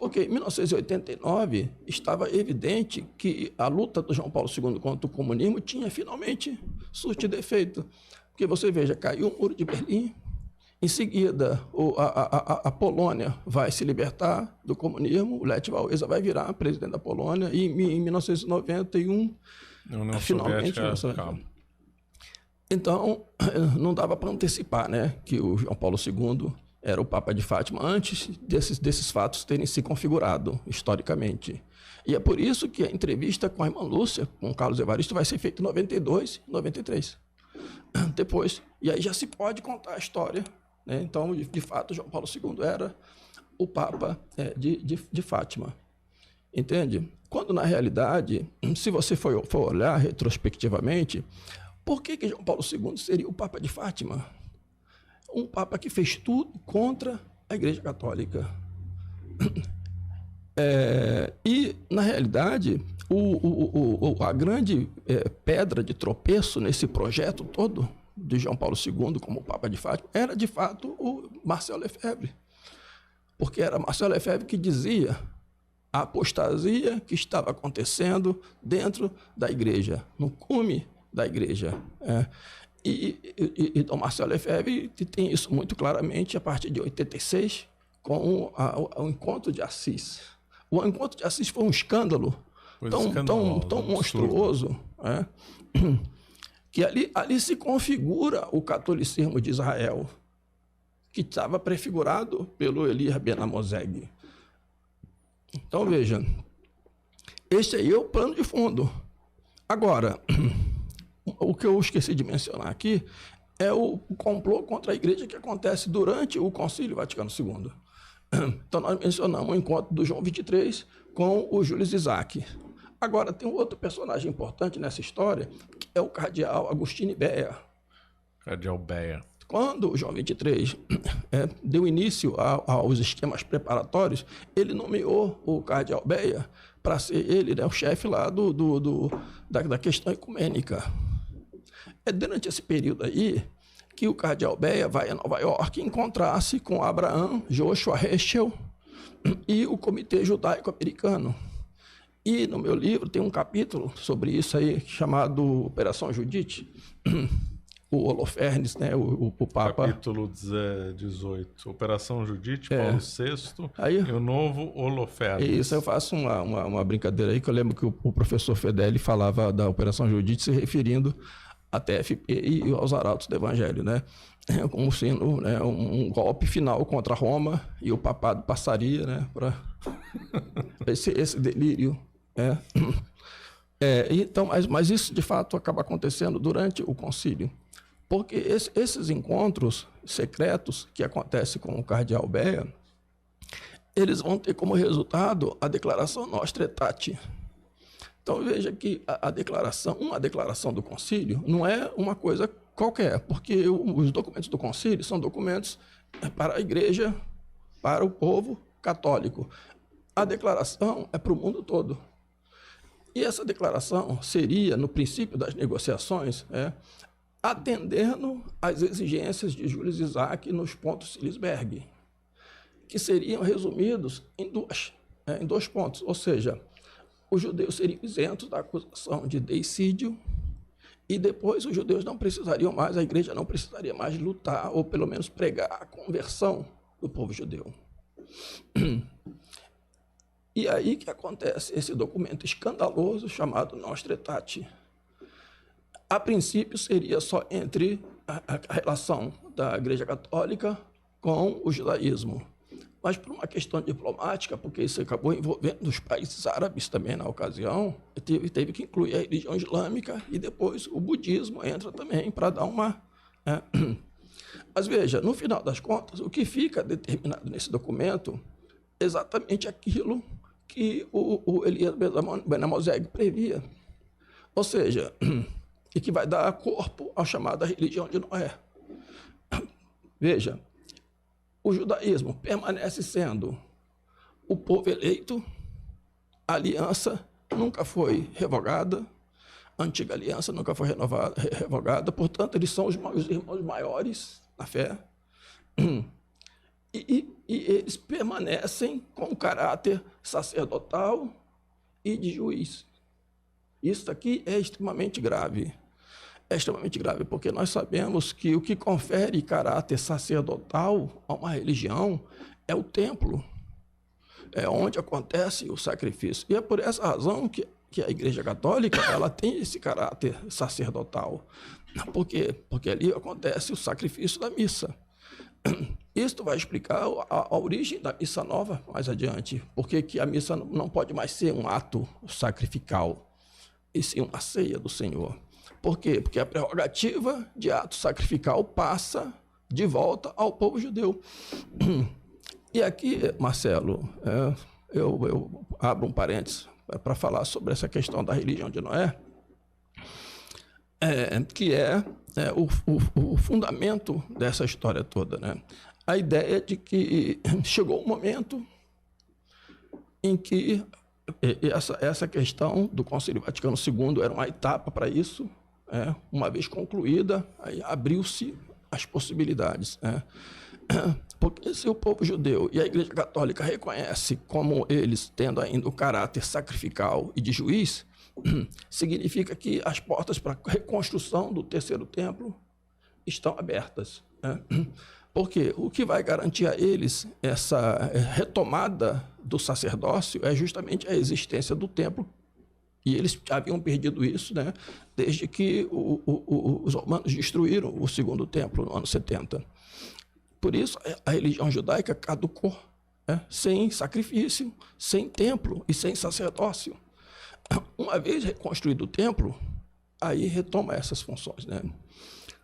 Porque em 1989 estava evidente que a luta do João Paulo II contra o comunismo tinha finalmente surtido efeito. Porque você veja, caiu o Muro de Berlim, em seguida a Polônia vai se libertar do comunismo, o Lech Wałęsa vai virar presidente da Polônia, e em 1991, finalmente... Então, não dava para antecipar, né, que o João Paulo II era o Papa de Fátima antes desses fatos terem se configurado historicamente. E é por isso que a entrevista com a irmã Lúcia, com o Carlos Evaristo, vai ser feita em 92 e 93. Depois, e aí já se pode contar a história, né? Então, de fato, João Paulo II era o Papa de Fátima. Entende? Quando, na realidade, se você for olhar retrospectivamente, por que João Paulo II seria o Papa de Fátima? Um Papa que fez tudo contra a Igreja Católica. E, na realidade, a grande pedra de tropeço nesse projeto todo de João Paulo II como Papa de Fátima era, de fato, o Marcel Lefebvre. Porque era Marcel Lefebvre que dizia a apostasia que estava acontecendo dentro da Igreja, no cume da Igreja. E Dom Marcel Lefebvre tem isso muito claramente a partir de 86, com o Encontro de Assis. O Encontro de Assis foi um escândalo tão monstruoso, que ali se configura o catolicismo de Israel, que estava prefigurado pelo Elias Ben Amozeg. Então, veja, este aí é o plano de fundo. Agora, o que eu esqueci de mencionar aqui é o complô contra a Igreja que acontece durante o Concílio Vaticano II. Então, nós mencionamos o encontro do João XXIII com o Júlio Isaac. Agora, tem um outro personagem importante nessa história, que é o cardeal Agostinho Beia. Cardeal Beia. Quando o João XXIII deu início aos esquemas preparatórios, ele nomeou o cardeal Beia para ser ele, né, o chefe lá da questão ecumênica. É durante esse período aí que o cardeal Beia vai a Nova York encontrar-se com Abraham Joshua Heschel e o Comitê Judaico-Americano. E no meu livro tem um capítulo sobre isso aí, chamado Operação Judite. O Holofernes, né, o Papa... Capítulo 18, Operação Judite, Paulo VI aí, e o novo Holofernes. Isso, eu faço uma brincadeira aí, que eu lembro que o professor Fedeli falava da Operação Judite se referindo à TFP e aos arautos do Evangelho, né? Como sendo, né, um golpe final contra Roma, e o papado passaria, né, para esse delírio. Então, mas isso, de fato, acaba acontecendo durante o concílio. Porque esses encontros secretos que acontecem com o cardeal Beia, eles vão ter como resultado a declaração Nostra Aetate. Então veja que uma declaração do concílio não é uma coisa qualquer, porque os documentos do concílio são documentos para a Igreja, para o povo católico. A declaração é para o mundo todo. E essa declaração seria, no princípio das negociações, atendendo às exigências de Júlio Isaac nos pontos Silisberg, que seriam resumidos em dois pontos, ou seja, os judeus seriam isentos da acusação de deicídio, e depois os judeus não precisariam mais, a Igreja não precisaria mais lutar, ou pelo menos pregar a conversão do povo judeu. E aí que acontece esse documento escandaloso chamado Nostra Aetate. A princípio seria só entre a relação da Igreja Católica com o judaísmo. Mas por uma questão diplomática, porque isso acabou envolvendo os países árabes também na ocasião, teve que incluir a religião islâmica, e depois o budismo entra também para dar uma... Mas veja, no final das contas, o que fica determinado nesse documento é exatamente aquilo que o Elias Ben Amozeg previa. Ou seja, e que vai dar corpo à chamada religião de Noé. Veja, o judaísmo permanece sendo o povo eleito, a aliança nunca foi revogada, a antiga aliança nunca foi revogada, portanto, eles são os irmãos maiores na fé. e eles permanecem com o caráter sacerdotal e de juiz. Isso aqui é extremamente grave. É extremamente grave, porque nós sabemos que o que confere caráter sacerdotal a uma religião é o templo, é onde acontece o sacrifício. E é por essa razão que a Igreja Católica ela tem esse caráter sacerdotal. Por quê? Porque ali acontece o sacrifício da missa. Isto vai explicar a origem da missa nova mais adiante, porque que a missa não pode mais ser um ato sacrificial, e sim uma ceia do Senhor. Por quê? Porque a prerrogativa de ato sacrificial passa de volta ao povo judeu. E aqui, Marcelo, eu abro um parênteses para falar sobre essa questão da religião de Noé, que é o fundamento dessa história toda, né? A ideia de que chegou um momento em que essa questão do Concílio Vaticano II era uma etapa para isso. Uma vez concluída, aí abriu-se as possibilidades. Porque se o povo judeu e a Igreja Católica reconhece como eles tendo ainda o caráter sacrificial e de juiz, significa que as portas para a reconstrução do terceiro templo estão abertas. Porque o que vai garantir a eles essa retomada do sacerdócio é justamente a existência do templo. E eles haviam perdido isso, né, desde que os romanos destruíram o segundo templo no ano 70. Por isso, a religião judaica caducou, sem sacrifício, sem templo e sem sacerdócio. Uma vez reconstruído o templo, aí retoma essas funções, né?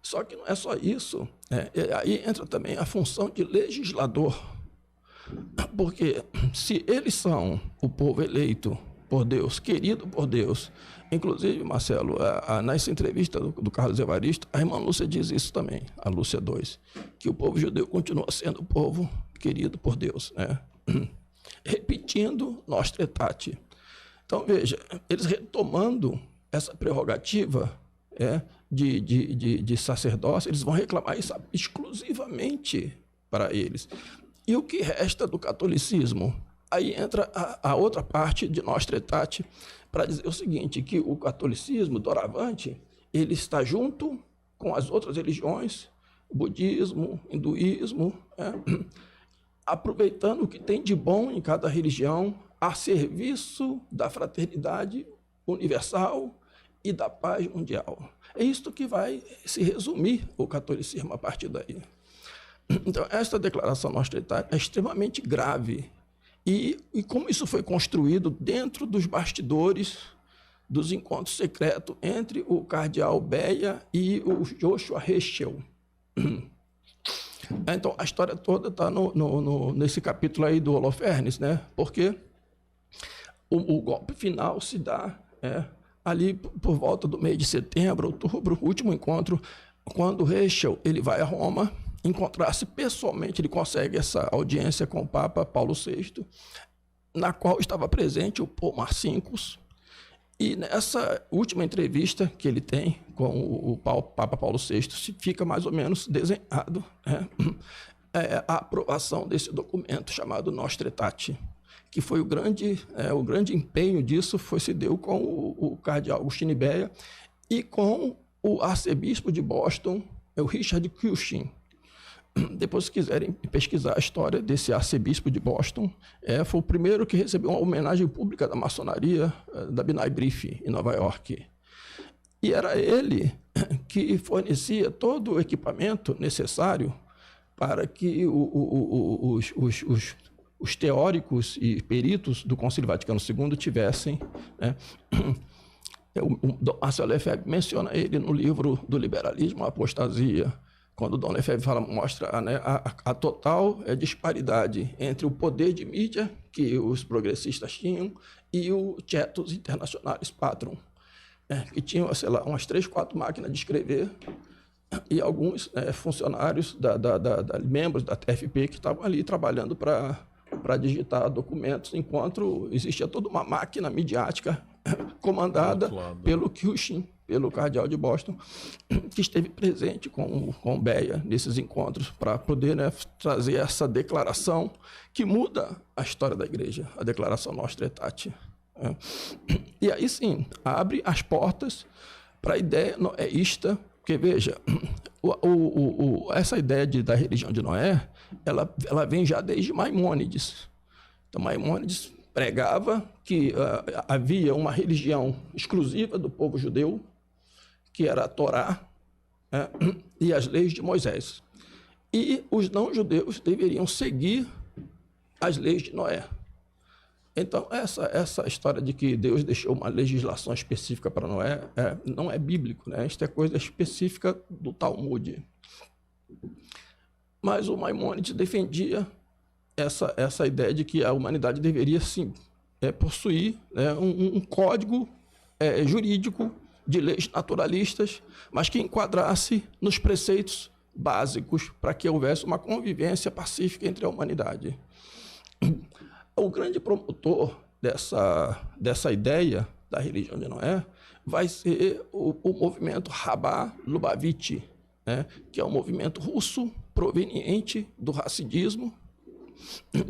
Só que não é só isso, aí entra também a função de legislador. Porque se eles são o povo eleito por Deus, querido por Deus. Inclusive, Marcelo, nessa entrevista do Carlos Evaristo, a irmã Lúcia diz isso também, a Lúcia 2, que o povo judeu continua sendo o povo querido por Deus, né? Repetindo Nostra Aetate. Então, veja, eles retomando essa prerrogativa de sacerdócio, eles vão reclamar isso exclusivamente para eles. E o que resta do catolicismo? Aí entra a outra parte de Nostra Aetate para dizer o seguinte, que o catolicismo, doravante, ele está junto com as outras religiões, o budismo, o hinduísmo, aproveitando o que tem de bom em cada religião a serviço da fraternidade universal e da paz mundial. É isto que vai se resumir o catolicismo a partir daí. Então, esta declaração Nostra Aetate é extremamente grave. E como isso foi construído dentro dos bastidores dos encontros secretos entre o cardeal Beia e o Joshua Heschel. Então, a história toda está nesse capítulo aí do Holofernes, né? Porque o golpe final se dá ali por volta do mês de setembro, outubro, o último encontro, quando Heschel ele vai a Roma, encontrar-se pessoalmente, ele consegue essa audiência com o Papa Paulo VI, na qual estava presente o Paul Marcinkus, e nessa última entrevista que ele tem com o Papa Paulo VI, fica mais ou menos desenhado a aprovação desse documento chamado Nostra Aetate, que foi o grande empenho disso se deu com o cardeal Agostinho Beia e com o arcebispo de Boston, o Richard Cushing. Depois, se quiserem pesquisar a história desse arcebispo de Boston, foi o primeiro que recebeu uma homenagem pública da maçonaria da B'nai B'rith, em Nova York. E era ele que fornecia todo o equipamento necessário para que os teóricos e peritos do Concílio Vaticano II tivessem... O Marcelo Lefebvre menciona ele no livro do Liberalismo, a Apostasia, quando o Dom Lefebvre mostra a total disparidade entre o poder de mídia que os progressistas tinham e o Cetus Internationalis Patrum, que tinham, sei lá, umas 3, 4 máquinas de escrever e alguns funcionários, membros da TFP que estavam ali trabalhando para digitar documentos, enquanto existia toda uma máquina midiática comandada pelo Cushing. pelo cardeal de Boston, que esteve presente com Beia nesses encontros para poder, né, trazer essa declaração que muda a história da igreja, a declaração Nostra Aetate. E aí sim, abre as portas para a ideia noéista, porque veja, essa ideia da religião de Noé, ela vem já desde Maimônides. Então Maimônides pregava que havia uma religião exclusiva do povo judeu, que era a Torá, e as leis de Moisés. E os não-judeus deveriam seguir as leis de Noé. Então, essa história de que Deus deixou uma legislação específica para Noé não é bíblico, né? Isso é coisa específica do Talmud. Mas o Maimônides defendia essa ideia de que a humanidade deveria, sim, possuir, né, um código jurídico de leis naturalistas, mas que enquadrasse nos preceitos básicos para que houvesse uma convivência pacífica entre a humanidade. O grande promotor dessa ideia da religião de Noé vai ser o movimento Rabbah Lubavitch, né, que é um movimento russo proveniente do hassidismo,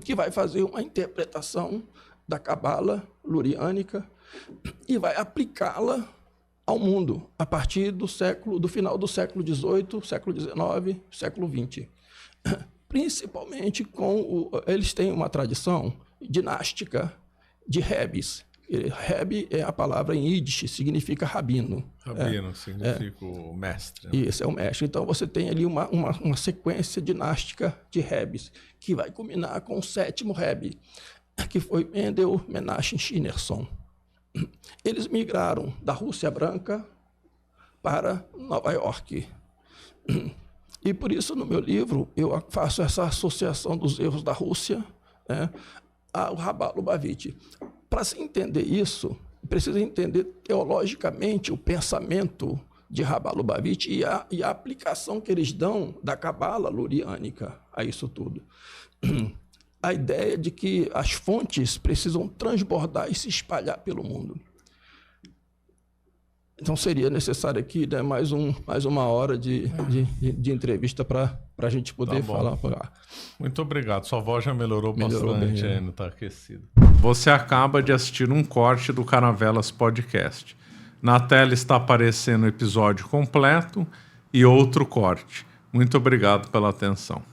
que vai fazer uma interpretação da cabala luriânica e vai aplicá-la ao mundo a partir do final do século XVIII, século XIX, século XX. Principalmente eles têm uma tradição dinástica de rebes. Rebe é a palavra em Yiddish, significa rabino. Rabino significa o mestre. Né? Isso, é o mestre. Então você tem ali uma sequência dinástica de rebes, que vai culminar com o 7º rebe, que foi Mendel Menachem Schneerson. Eles migraram da Rússia Branca para Nova York. E por isso, no meu livro, eu faço essa associação dos erros da Rússia, né, ao Rabbah Lubavitch. Para se entender isso, precisa entender teologicamente o pensamento de Rabbah Lubavitch e a aplicação que eles dão da cabala luriânica a isso tudo. A ideia de que as fontes precisam transbordar e se espalhar pelo mundo. Então seria necessário aqui, né, mais uma hora de entrevista para a gente poder falar. Muito obrigado. Sua voz já melhorou bastante, bem, ainda está aquecido. Você acaba de assistir um corte do Caravelas Podcast. Na tela está aparecendo o episódio completo e outro corte. Muito obrigado pela atenção.